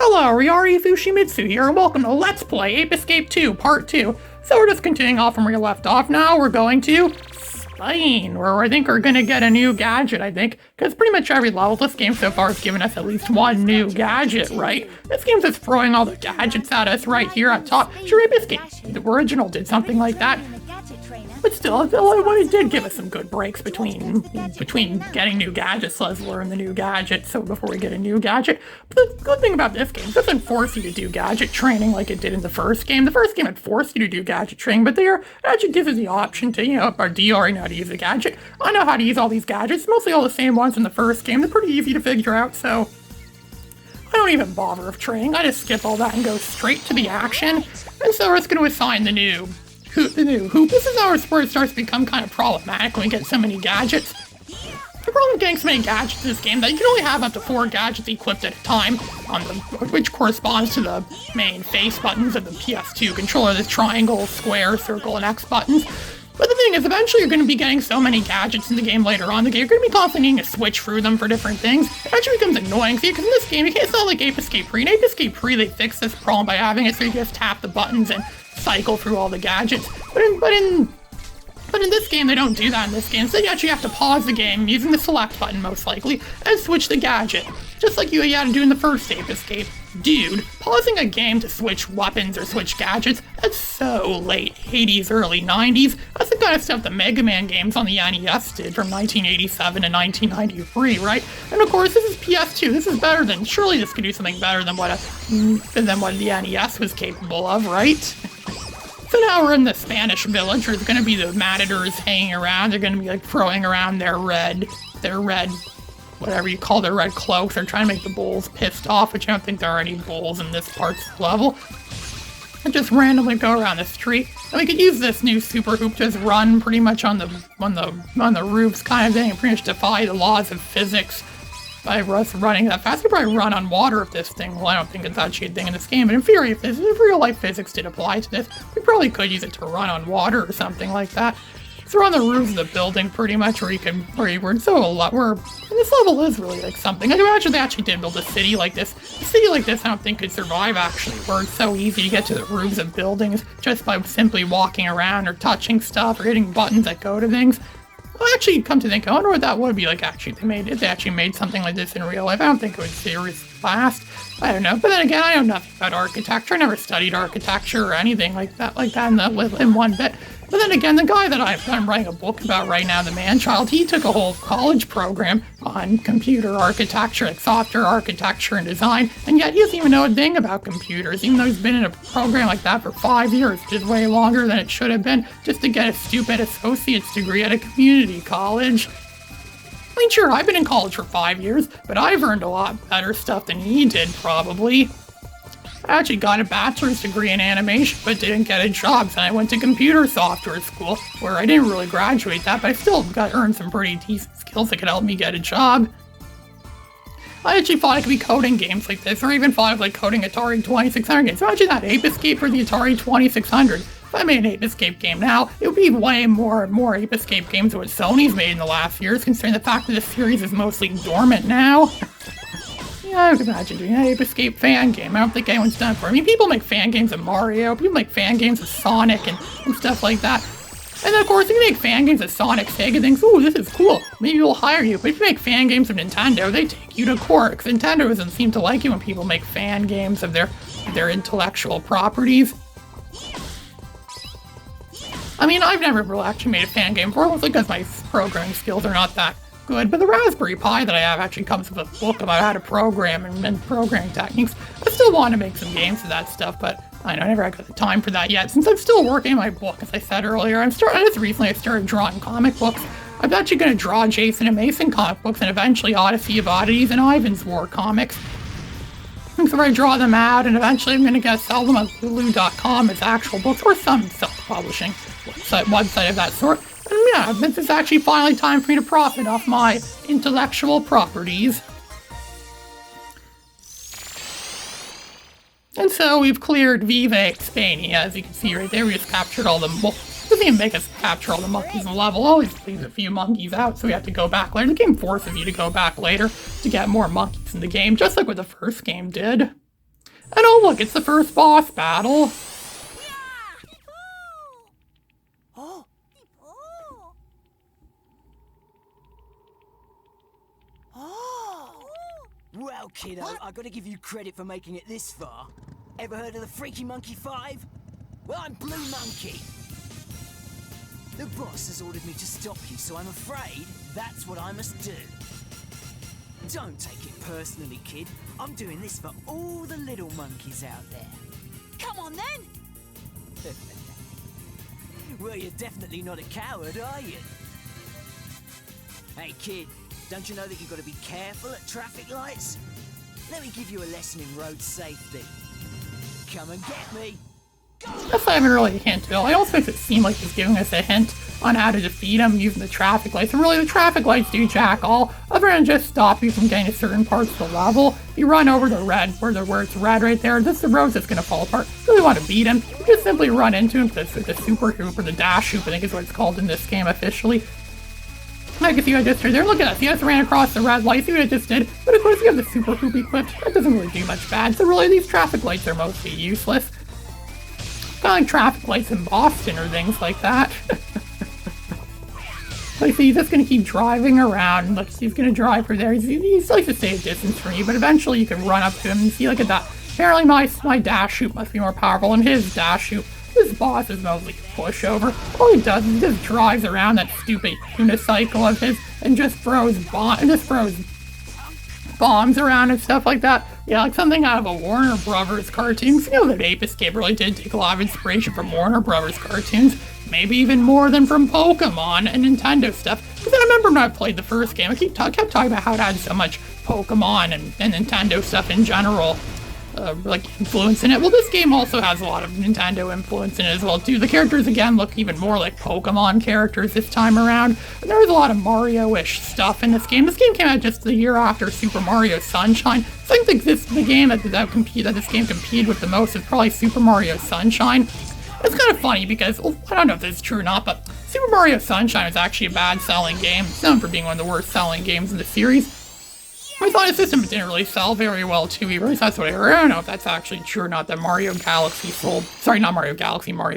Hello, Ryari Fushimitsu here, and welcome to Let's Play Ape Escape 2, Part 2. So we're just continuing off from where we left off now. We're going to Spain, where I think we're going to get a new gadget, because pretty much every level this game so far has given us at least one new gadget, right? This game's just throwing all the gadgets at us right here at top. Sure, Ape Escape, the original did something like that. But still, it did give us some good breaks between getting new gadgets. Let's learn the new gadget before we get a new gadget. But the good thing about this game, it doesn't force you to do gadget training like it did in the first game. The first game had forced you to do gadget training, but it actually gives you the option to, or do you already know how to use a gadget? I know how to use all these gadgets, mostly all the same ones in the first game. They're pretty easy to figure out, so I don't even bother with training. I just skip all that and go straight to the action. And so we're just going to assign the new hoop. This is where it starts to become kind of problematic when we get so many gadgets. The problem with getting so many gadgets in this game that you can only have up to 4 gadgets equipped at a time, which corresponds to the main face buttons of the PS2 controller, the triangle, square, circle, and X buttons. But the thing is, eventually you're going to be getting so many gadgets in the game later on in the game, you're going to be constantly needing to switch through them for different things. It actually becomes annoying, because in this game, it's not like Ape Escape 3. In Ape Escape 3, they fixed this problem by having it so you just tap the buttons and cycle through all the gadgets. But in this game, they don't do that in this game. So you actually have to pause the game using the select button, most likely, and switch the gadget. Just like you had to do in the first Ape Escape. Dude, pausing a game to switch weapons or switch gadgets, that's so late 80s, early 90s. That's the kind of stuff the Mega Man games on the NES did from 1987 to 1993, right? And of course, this is PS2. This is better than, surely this could do something better than what the NES was capable of, right? So now we're in the Spanish village, where there's going to be the matadors hanging around. They're going to be like throwing around their red, whatever you call their red cloaks. They're trying to make the bulls pissed off, which I don't think there are any bulls in this part of the level. And just randomly go around the street. And we could use this new super hoop to just run pretty much on the roofs kind of thing, and pretty much defy the laws of physics by us running that fast. You could probably run on water if this thing, well, I don't think it's actually a thing in this game, but in theory, if real life physics did apply to this, we probably could use it to run on water or something like that. So we're on the roof of the building pretty much, and this level is really like something. I can imagine they actually did build a city like this. A city like this I don't think could survive actually, where it's so easy to get to the roofs of buildings just by simply walking around or touching stuff or hitting buttons that go to things. Well, actually, come to think, I wonder what that would be like if they actually made something like this in real life. I don't think it would seriously last. I don't know. But then again, I know nothing about architecture. I never studied architecture or anything like that in one bit. But then again, the guy that I'm writing a book about right now, the Man-Child, he took a whole college program on computer architecture, like software architecture and design, and yet he doesn't even know a thing about computers, even though he's been in a program like that for 5 years, which is way longer than it should have been, just to get a stupid associate's degree at a community college. I mean, sure, I've been in college for 5 years, but I've earned a lot better stuff than he did, probably. I actually got a bachelor's degree in animation, but didn't get a job, so I went to computer software school, where I didn't really graduate that, but I still earned some pretty decent skills that could help me get a job. I actually thought I could be coding games like this, or even thought of coding Atari 2600 games. Imagine that, Ape Escape for the Atari 2600. If I made an Ape Escape game now, it would be way more Ape Escape games than what Sony's made in the last years, considering the fact that this series is mostly dormant now. Yeah, I can imagine doing an Ape Escape fan game. I don't think anyone's done it for it. I mean, people make fan games of Mario, people make fan games of Sonic and stuff like that. And then, of course, if you make fan games of Sonic, Sega thinks, ooh, this is cool, maybe we'll hire you. But if you make fan games of Nintendo, they take you to court, because Nintendo doesn't seem to like it when people make fan games of their intellectual properties. I mean, I've never really actually made a fan game before, mostly because my programming skills are not that good, but the Raspberry Pi that I have actually comes with a book about how to program and programming techniques. I still want to make some games of that stuff, but I never got the time for that yet. Since I'm still working on my book, as I said earlier, just recently I started drawing comic books. I'm actually going to draw Jason and Mason comic books, and eventually Odyssey of Oddities and Ivan's War comics. And so I draw them out, and eventually I'm going to sell them on Lulu.com as actual books, or some self-publishing website of that sort. And yeah, this is actually finally time for me to profit off my intellectual properties. And so we've cleared Viva Hispania, as you can see right there. We just captured all the doesn't even make us capture all the monkeys in the level. Always leaves a few monkeys out, so we have to go back later. The game forces you to go back later to get more monkeys in the game, just like what the first game did. And oh look, it's the first boss battle. Well, kiddo, I gotta give you credit for making it this far. Ever heard of the Freaky Monkey 5? Well, I'm Blue Monkey. The boss has ordered me to stop you, so I'm afraid that's what I must do. Don't take it personally, kid. I'm doing this for all the little monkeys out there. Come on then! Well, you're definitely not a coward, are you? Hey, kid, don't you know that you've got to be careful at traffic lights? Let me give you a lesson in road safety. Come and get me. That's not even really a hint, Bill. I also makes it seem like he's giving us a hint on how to defeat him using the traffic lights. And really, the traffic lights do jack all, other than just stop you from getting to certain parts of the level. If you run over the red, where it's red right there, this is the road that's going to fall apart. If you really want to beat him, you just simply run into him with the super hoop, or the dash hoop, I think is what it's called in this game officially. I can see what I just did there. Look at that. See, I just ran across the red light. See what I just did? But of course, you have the super hoop equipped. That doesn't really do much bad. So really, these traffic lights are mostly useless. Kind of like traffic lights in Boston or things like that. Like, see, he's just going to keep driving around. Like, he's going to drive for there. He's likes to stay a distance from you, but eventually you can run up to him and see, look at that. Apparently my dash hoop must be more powerful than his dash hoop. This boss is mostly a pushover. All he does is he just drives around that stupid unicycle of his and just throws bombs around and stuff like that. Yeah, like something out of a Warner Brothers cartoon. You know that Ape Escape really did take a lot of inspiration from Warner Brothers cartoons. Maybe even more than from Pokemon and Nintendo stuff. Because I remember when I played the first game, I kept talking about how it had so much Pokemon and Nintendo stuff in general. Like influence in it. Well, this game also has a lot of Nintendo influence in it as well too. The characters again look even more like Pokemon characters this time around. And there was a lot of Mario-ish stuff in this game. This game came out just the year after Super Mario Sunshine. So I think the game that this game competed with the most is probably Super Mario Sunshine. It's kind of funny because, well, I don't know if this is true or not, but Super Mario Sunshine is actually a bad selling game. It's known for being one of the worst selling games in the series. I thought his system didn't really sell very well too either. That's what I heard. I don't know if that's actually true or not, that Mario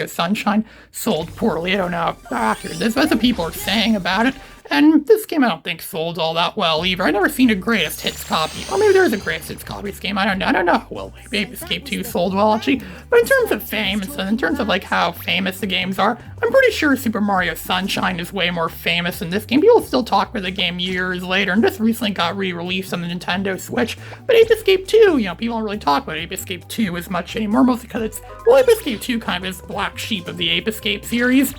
Sunshine sold poorly. I don't know after this. That's what people are saying about it. And this game I don't think sold all that well either. I've never seen a greatest hits copy. Or maybe there is a greatest hits copy of this game. I don't know how well Ape Escape 2 sold well actually. But in terms of fame, and so in terms of like how famous the games are, I'm pretty sure Super Mario Sunshine is way more famous than this game. People still talk about the game years later, and just recently got re-released on the Nintendo Switch. But Ape Escape 2, people don't really talk about Ape Escape 2 as much anymore, mostly because Ape Escape 2 kind of is the black sheep of the Ape Escape series.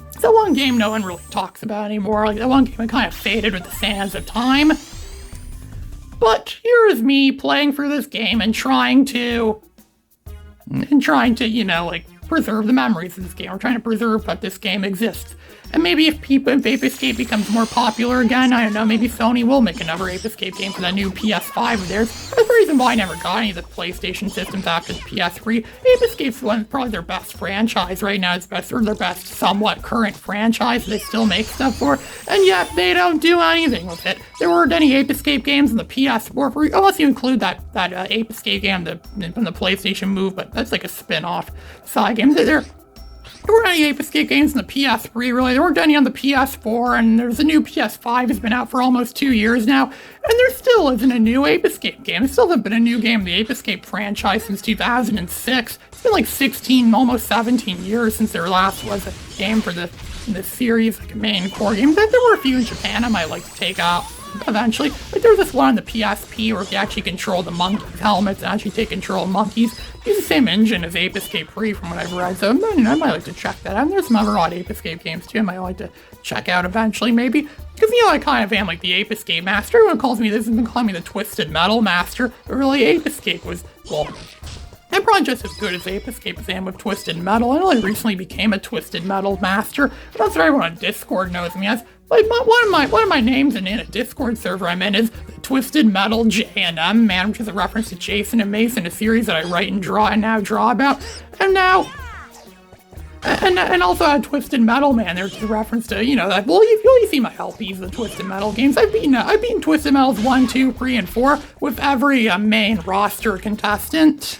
It's the one game no one really talks about anymore. Like, that one game kind of faded with the sands of time. But here is me playing through this game and trying to, preserve the memories of this game. We're trying to preserve that this game exists. And maybe if Ape Escape becomes more popular again, I don't know, maybe Sony will make another Ape Escape game for that new PS5 of theirs. That's the reason why I never got any of the PlayStation systems after the PS3. Ape Escape's probably their best franchise right now. It's their best somewhat current franchise they still make stuff for, and yet they don't do anything with it. There weren't any Ape Escape games on the PS4, unless you include that Ape Escape game from the PlayStation Move, but that's like a spin-off side game. There weren't any Ape Escape games on the PS3, really. There weren't any on the PS4, and there's a new PS5 that's been out for almost 2 years now, and there still isn't a new Ape Escape game. There still hasn't been a new game in the Ape Escape franchise since 2006. It's been like 16, almost 17 years since there last was a game for the series, like a main core game. There were a few in Japan I might like to take out eventually. Like there was this one on the PSP where if you actually control the monkey's helmets and actually take control of monkeys. Use the same engine as Ape Escape 3 from what I've read, so I might like to check that out. And there's some other odd Ape Escape games too I might like to check out eventually, maybe. Because, I kind of am like the Ape Escape master. Everyone calls me this, has been calling me the Twisted Metal master, but really Ape Escape was, well, I'm probably just as good as Ape Escape as I am with Twisted Metal. I only recently became a Twisted Metal master. That's what everyone on Discord knows me as. Like one of my names in a Discord server I'm in is the Twisted Metal J&M Man, which is a reference to Jason and Mason, a series that I write and now draw about. And now And also had Twisted Metal, man. There's a reference to, you know, that. Well, you see my LPs, the Twisted Metal games. I've beaten Twisted Metals 1, 2, 3, and 4 with every main roster contestant.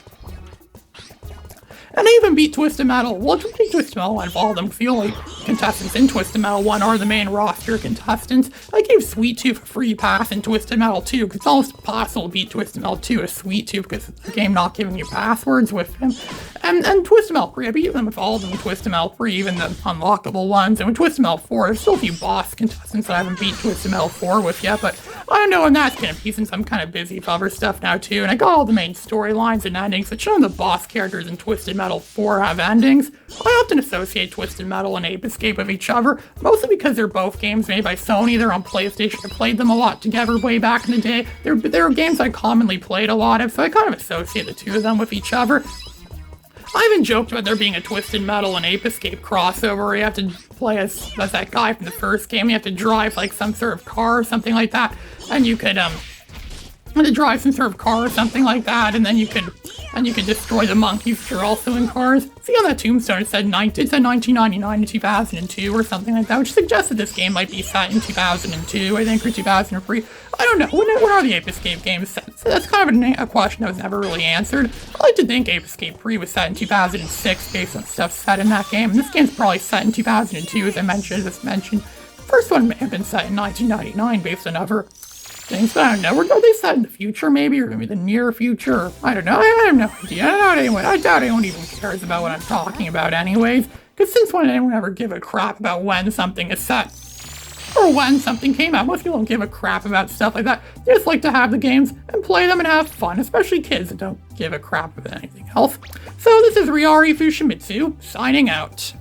And I even beat Twisted Metal. Well, Twisted Metal 1 of all of them, because the only contestants in Twisted Metal 1 are the main roster contestants. I gave Sweet Tooth a free pass in Twisted Metal 2, because it's almost impossible to beat Twisted Metal 2 with Sweet Tooth, because it's the game not giving you passwords with him. And Twisted Metal 3, I beat them with all of them in Twisted Metal 3, even the unlockable ones. And with Twisted Metal 4, there's still a few boss contestants that I haven't beat Twisted Metal 4 with yet, but I don't know when that's gonna be, since I'm kind of busy with other stuff now too, and I got all the main storylines and endings, but showing the boss characters in Twisted Metal 4 have endings. I often associate Twisted Metal and Ape Escape with each other, mostly because they're both games made by Sony. They're on PlayStation. I played them a lot together way back in the day. They're games I commonly played a lot of, so I kind of associate the two of them with each other. I even joked about there being a Twisted Metal and Ape Escape crossover where you have to play as that guy from the first game. You have to drive like some sort of car or something like that, and you could to drive some sort of car or something like that, and then you could destroy the monkeys which are also in cars. See on that tombstone it said 1999 to 2002 or something like that, which suggests that this game might be set in 2002, I think, or 2003. I don't know. When are the Ape Escape games set? So that's kind of a question that was never really answered. I like to think Ape Escape 3 was set in 2006 based on stuff set in that game. And this game's probably set in 2002, as I mentioned. The first one may have been set in 1999 based on other things, but I don't know. Are they set in the future, maybe, or maybe the near future? I don't know. I have no idea. I doubt anyone even cares about what I'm talking about anyways, because since when did anyone ever give a crap about when something is set? Or when something came out? Most people don't give a crap about stuff like that. They just like to have the games and play them and have fun, especially kids that don't give a crap about anything else. So this is Ryari Fushimitsu, signing out.